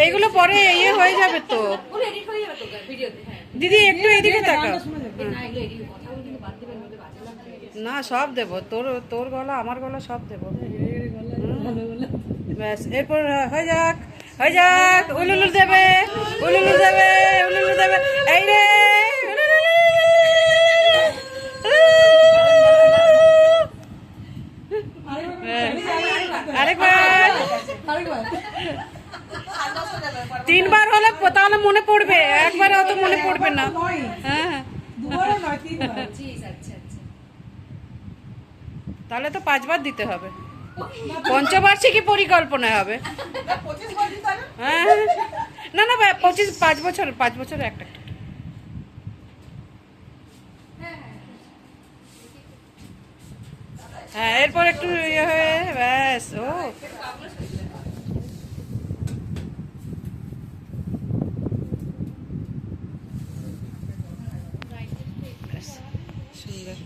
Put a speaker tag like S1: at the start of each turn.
S1: এইগুলো পরে ইয়ে হয়ে যাবে তো দিদি, একটু এদিকে তাকাও। না সব দেবো, তোর গলা আমার গলা সব দেবো। ব্যাস, এরপর হয়ে যাক, হয়ে যাক। উলুলু দেবে, উলুলু দেবে, উলুলু দেবে। এই রে আরেকবার, 3বার হলে তাহলে মনে পড়বে, একবারে অত মনে পড়বে না। হ্যাঁ তাহলে তো 5বার দিতে হবে, পঞ্চবার্ষিকী পরিকল্পনা হবে। হ্যাঁ না না 5 বছর একটা। হ্যাঁ এরপর একটু ইয়ে হয়ে ব্যাস। ও সুন্দর।